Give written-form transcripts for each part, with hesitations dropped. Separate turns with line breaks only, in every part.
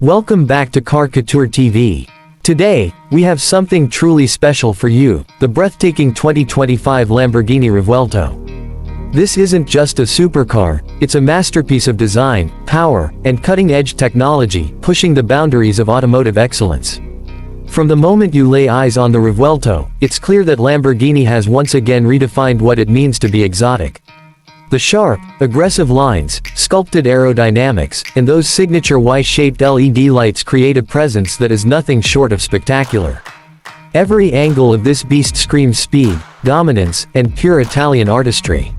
Welcome back to CarCoutureTV. Today, we have something truly special for you, the breathtaking 2025 Lamborghini Revuelto. This isn't just a supercar, it's a masterpiece of design, power, and cutting-edge technology, pushing the boundaries of automotive excellence. From the moment you lay eyes on the Revuelto, it's clear that Lamborghini has once again redefined what it means to be exotic. The sharp, aggressive lines, sculpted aerodynamics, and those signature Y-shaped LED lights create a presence that is nothing short of spectacular. Every angle of this beast screams speed, dominance, and pure Italian artistry.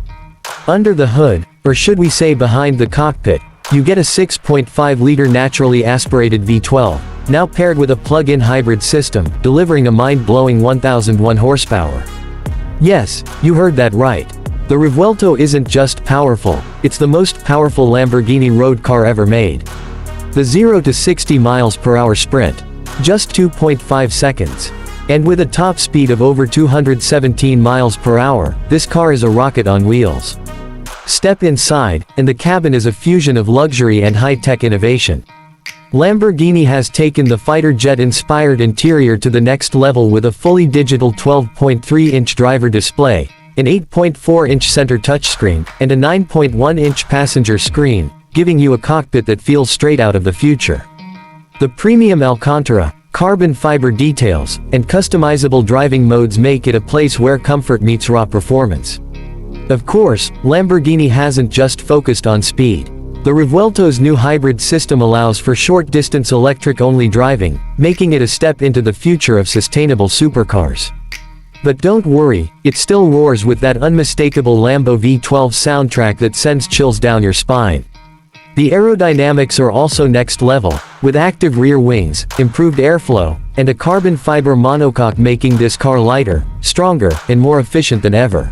Under the hood, or should we say behind the cockpit, you get a 6.5-liter naturally aspirated V12, now paired with a plug-in hybrid system, delivering a mind-blowing 1,001 horsepower. Yes, you heard that right. The Revuelto isn't just powerful, it's the most powerful Lamborghini road car ever made. The 0 to 60 miles per hour sprint, just 2.5 seconds. And with a top speed of over 217 miles per hour, this car is a rocket on wheels. Step inside, and the cabin is a fusion of luxury and high-tech innovation. Lamborghini has taken the fighter jet-inspired interior to the next level with a fully digital 12.3-inch driver display, an 8.4-inch center touchscreen, and a 9.1-inch passenger screen, giving you a cockpit that feels straight out of the future. The premium Alcantara, carbon fiber details, and customizable driving modes make it a place where comfort meets raw performance. Of course, Lamborghini hasn't just focused on speed. The Revuelto's new hybrid system allows for short-distance electric-only driving, making it a step into the future of sustainable supercars. But don't worry, it still roars with that unmistakable Lambo V12 soundtrack that sends chills down your spine. The aerodynamics are also next level, with active rear wings, improved airflow, and a carbon fiber monocoque making this car lighter, stronger, and more efficient than ever.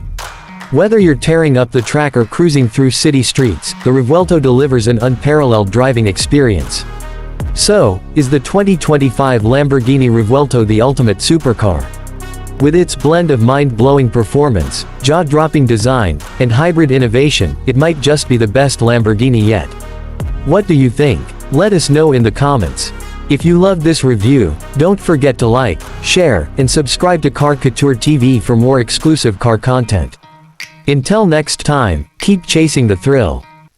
Whether you're tearing up the track or cruising through city streets, the Revuelto delivers an unparalleled driving experience. So, is the 2025 Lamborghini Revuelto the ultimate supercar? With its blend of mind-blowing performance, jaw-dropping design, and hybrid innovation, it might just be the best Lamborghini yet. What do you think? Let us know in the comments. If you loved this review, don't forget to like, share, and subscribe to CarCoutureTV for more exclusive car content. Until next time, keep chasing the thrill.